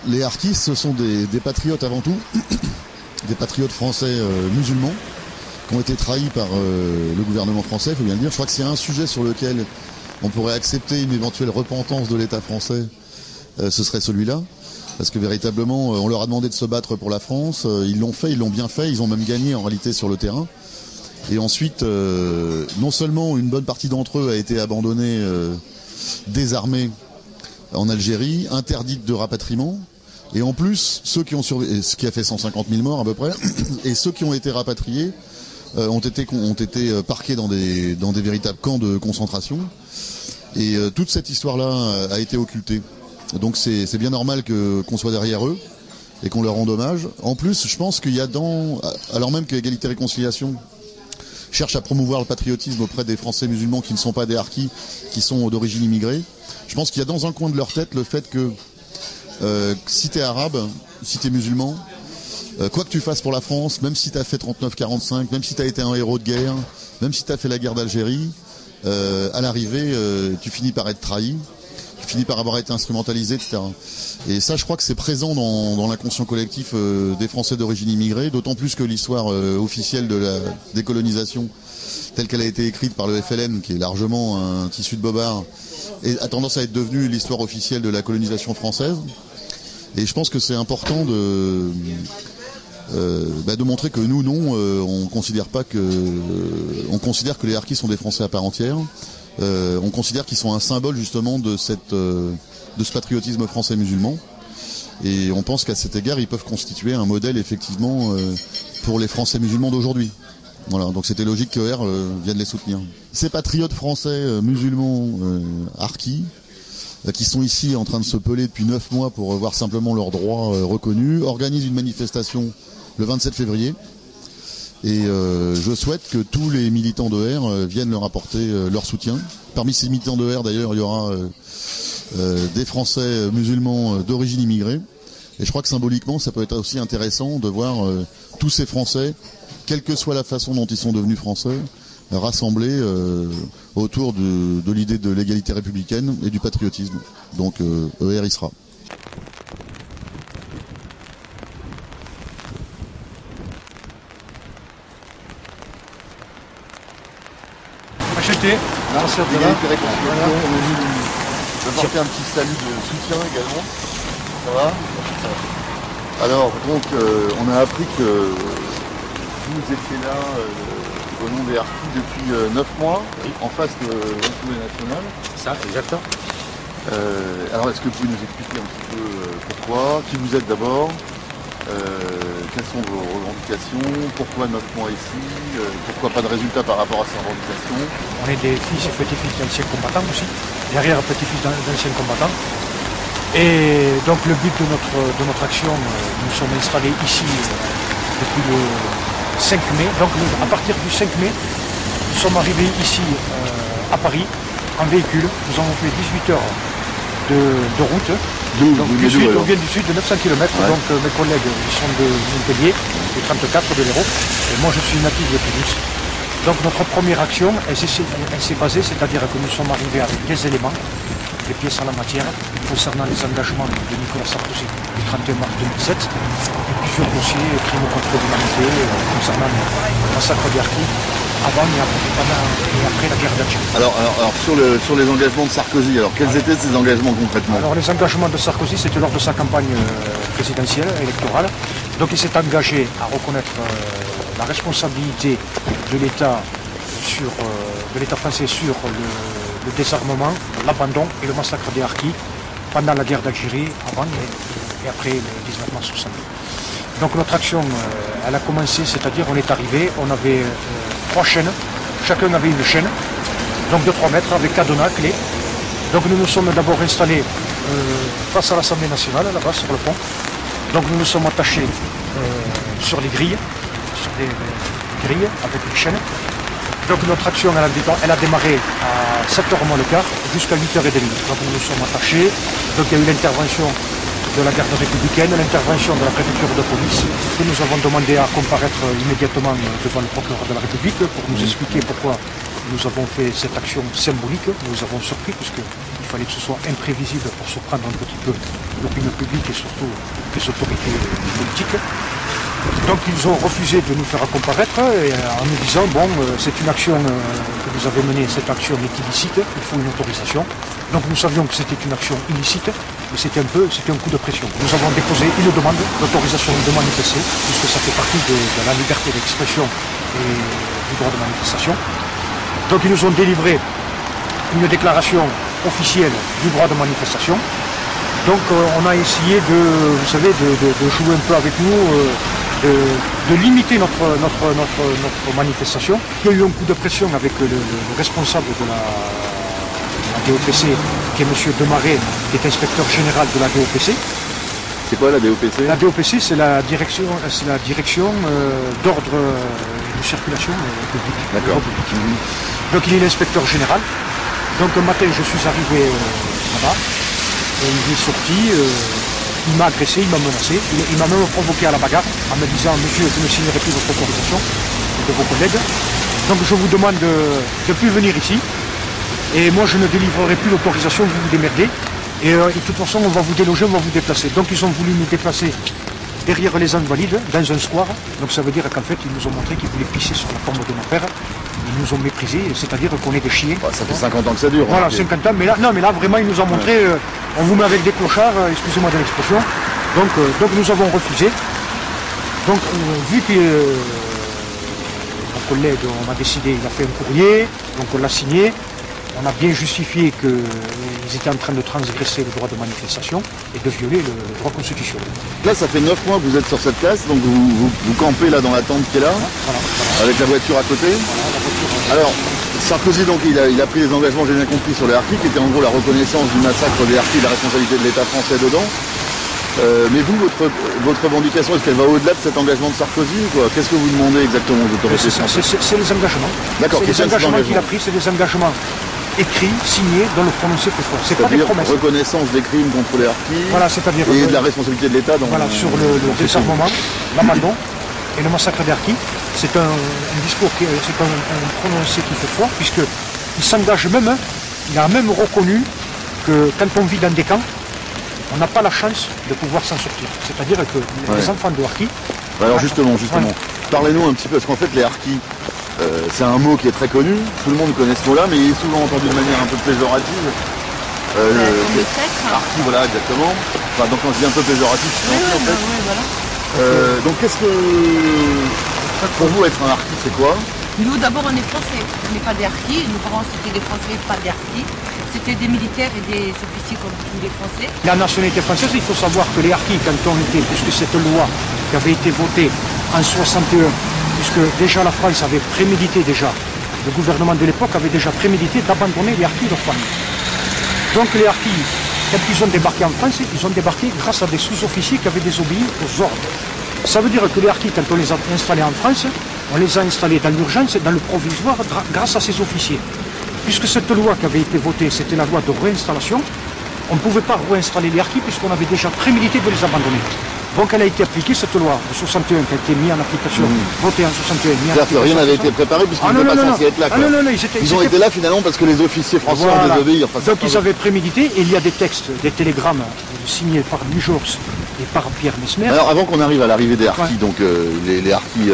les harkis, ce sont des patriotes avant tout, des patriotes français musulmans, qui ont été trahis par le gouvernement français, il faut bien le dire. Je crois que s'il y a un sujet sur lequel on pourrait accepter une éventuelle repentance de l'État français, ce serait celui-là. Parce que véritablement, on leur a demandé de se battre pour la France, ils l'ont fait, ils l'ont bien fait, ils ont même gagné en réalité sur le terrain. Et ensuite, non seulement une bonne partie d'entre eux a été abandonnée, désarmée en Algérie, interdite de rapatriement, et en plus, ceux qui ont survécu, ce qui a fait 150 000 morts à peu près, et ceux qui ont été rapatriés ont été parqués dans des véritables camps de concentration. Et toute cette histoire-là a été occultée. Donc c'est bien normal qu'on soit derrière eux et qu'on leur rende hommage. En plus, je pense qu'il y a alors même que Égalité et Réconciliation cherche à promouvoir le patriotisme auprès des Français musulmans qui ne sont pas des harkis, qui sont d'origine immigrée, je pense qu'il y a dans un coin de leur tête le fait que si t'es arabe, si t'es musulman, quoi que tu fasses pour la France, même si t'as fait 39-45, même si t'as été un héros de guerre, même si t'as fait la guerre d'Algérie, à l'arrivée, tu finis par être trahi, tu finis par avoir été instrumentalisé, etc. Et ça, je crois que c'est présent dans l'inconscient collectif des Français d'origine immigrée, d'autant plus que l'histoire officielle de la décolonisation, telle qu'elle a été écrite par le FLN, qui est largement un tissu de Bobard, a tendance à être devenue l'histoire officielle de la colonisation française. Et je pense que c'est important de montrer que nous, non, on considère que les harkis sont des Français à part entière. On considère qu'ils sont un symbole justement de ce patriotisme français musulman. Et on pense qu'à cet égard, ils peuvent constituer un modèle effectivement pour les Français musulmans d'aujourd'hui. Voilà, donc c'était logique que R vienne les soutenir. Ces patriotes français musulmans harkis, qui sont ici en train de se peler depuis 9 mois pour voir simplement leurs droits reconnus, organisent une manifestation le 27 février. Et je souhaite que tous les militants de R viennent leur apporter leur soutien. Parmi ces militants de R, d'ailleurs, il y aura des Français musulmans d'origine immigrée. Et je crois que symboliquement, ça peut être aussi intéressant de voir tous ces Français, quelle que soit la façon dont ils sont devenus Français, rassemblés autour de l'idée de l'égalité républicaine et du patriotisme. Donc ER y sera. Acheter. Merci de l'égalité et réconciliation. Je vais porter un petit salut de soutien également. Ça va? Alors, donc, on a appris que vous étiez là au nom des harkis depuis 9 mois, oui, en face de l'Assemblée nationale. Ça, exactement. Alors, est-ce que vous pouvez nous expliquer un petit peu pourquoi, qui vous êtes d'abord, quelles sont vos revendications, pourquoi 9 mois ici, pourquoi pas de résultats par rapport à ces revendications? On est des fils et petits-fils d'anciens combattants aussi, derrière petits-fils d'anciens combattants. Et donc le but de notre action, nous sommes installés ici depuis le 5 mai. Donc à partir du 5 mai, nous sommes arrivés ici à Paris en véhicule. Nous avons fait 18 heures de route. Donc, on vient du sud de 900 km, ouais. Donc mes collègues ils sont de Montpellier, du 34 de l'Hérault, et moi je suis natif de Toulouse. Donc notre première action, elle s'est basée, c'est-à-dire que nous sommes arrivés avec des éléments, des pièces en la matière, concernant les engagements de Nicolas Sarkozy du 31 mars 2007, et plusieurs dossiers, crimes contre l'humanité, concernant le massacre des harkis, avant et après la guerre d'Algérie. Alors sur les engagements de Sarkozy, alors quels étaient ces engagements concrètement? Alors les engagements de Sarkozy, c'était lors de sa campagne présidentielle, électorale. Donc il s'est engagé à reconnaître la responsabilité de l'État français sur le désarmement, l'abandon et le massacre des harkis pendant la guerre d'Algérie, avant et après le 19 mars 60. Donc notre action, elle a commencé, c'est-à-dire on est arrivé, on avait 3 chaînes, chacun avait une chaîne, donc de 3 mètres avec cadenas, clé. Donc nous nous sommes d'abord installés face à l'Assemblée nationale, là-bas sur le pont. Donc nous nous sommes attachés sur les grilles, avec une chaîne. Donc notre action, elle a démarré à 7h moins le quart jusqu'à 8h30. Donc nous nous sommes attachés. Donc il y a eu l'intervention de la garde républicaine, l'intervention de la préfecture de police, et nous avons demandé à comparaître immédiatement devant le procureur de la République pour nous expliquer pourquoi nous avons fait cette action symbolique. Nous avons surpris puisqu'il fallait que ce soit imprévisible pour surprendre un petit peu l'opinion publique et surtout les autorités politiques. Donc ils ont refusé de nous faire comparaître en nous disant bon c'est une action que vous avez menée, cette action est illicite, il faut une autorisation. Donc nous savions que c'était une action illicite, mais c'était un coup de pression. Nous avons déposé une demande d'autorisation de manifester, puisque ça fait partie de la liberté d'expression et du droit de manifestation. Donc ils nous ont délivré une déclaration officielle du droit de manifestation. Donc on a essayé de jouer un peu avec nous, de limiter notre manifestation. Il y a eu un coup de pression avec le responsable de la DOPC, qui est M. Demaret, qui est inspecteur général de la DOPC. C'est quoi la DOPC? La DOPC, c'est la direction d'ordre de circulation publique. D'accord. Donc il est l'inspecteur général. Donc un matin, je suis arrivé là-bas, il est sorti, il m'a agressé, il m'a menacé, il m'a même provoqué à la bagarre en me disant « Monsieur, je ne signerai plus votre autorisation de vos collègues. Donc je vous demande de ne plus venir ici. Et moi, je ne délivrerai plus l'autorisation, vous vous démerdez. Et de toute façon, on va vous déloger, on va vous déplacer. » Donc ils ont voulu nous déplacer derrière les Invalides, dans un square. Donc ça veut dire qu'en fait, ils nous ont montré qu'ils voulaient pisser sur la tombe de mon père. Ils nous ont méprisés, c'est-à-dire qu'on est des chiens. Bah, ça fait 50 ans que ça dure. Voilà, hein, 50 ans. Mais là, vraiment, ils nous ont montré, on vous met avec des clochards, excusez-moi de l'expression. Donc nous avons refusé. Donc vu que mon collègue, on a décidé, il a fait un courrier, donc on l'a signé. On a bien justifié qu'ils étaient en train de transgresser le droit de manifestation et de violer le droit constitutionnel. Là, ça fait 9 mois que vous êtes sur cette place, donc vous campez là dans la tente qui est là, Voilà. avec la voiture à côté. Voilà, la voiture, Alors, Sarkozy, donc, il a pris des engagements, j'ai bien compris, sur les harkis, qui était en gros la reconnaissance du massacre des harkis, la responsabilité de l'État français dedans. Mais vous, votre revendication, est-ce qu'elle va au-delà de cet engagement de Sarkozy ou quoi? Qu'est-ce que vous demandez exactement aux autorités françaises? c'est les engagements. D'accord, c'est les engagements qu'il a pris, c'est des engagements écrits, signés, dont le prononcé fait foi. C'est pas des promesses. Reconnaissance des crimes contre les harkis, voilà, c'est-à-dire et de la responsabilité de l'État dans... Voilà, sur le désarmement, l'abandon et le massacre des harkis. C'est un discours, c'est un prononcé qui fait foi, puisqu'il s'engage même, il a même reconnu que quand on vit dans des camps, on n'a pas la chance de pouvoir s'en sortir. C'est-à-dire que les enfants de harkis... Alors justement, parlez-nous un petit peu, parce qu'en fait les harkis, c'est un mot qui est très connu, tout le monde connaît ce mot-là, mais il est souvent entendu de manière un peu péjorative. Harki, voilà, exactement. Enfin, donc quand je dis un peu péjoratif, c'est en fait. Voilà. Donc qu'est-ce que... Pour vous, être un harki, c'est quoi? Nous, d'abord, on est français. On n'est pas des harkis. Nos parents, c'était des français, pas des harkis. C'était des militaires et des officiers comme tous les français. La nationalité française, il faut savoir que les harkis, quand on était, puisque cette loi qui avait été votée en 61, puisque déjà la France avait prémédité le gouvernement de l'époque avait déjà prémédité d'abandonner les harkis de famille. Donc les harkis, quand ils ont débarqué en France, ils ont débarqué grâce à des sous-officiers qui avaient désobéi aux ordres. Ça veut dire que les harkis, quand on les a installés en France, on les a installés dans l'urgence, dans le provisoire, grâce à ces officiers. Puisque cette loi qui avait été votée, c'était la loi de réinstallation, on ne pouvait pas réinstaller les harkis puisqu'on avait déjà prémédité de les abandonner. Donc elle a été appliquée, cette loi de 61 qui a été mise en application, votée en 61, mise en application. Rien n'avait été préparé puisqu'ils n'étaient pas censés être là. Ils ont été là finalement parce que les officiers français ont désobéi. Donc ils avaient prémédité et il y a des textes, des télégrammes signés par Louis Georges et par Pierre Messmer. Alors avant qu'on arrive à l'arrivée des harkis, donc les harkis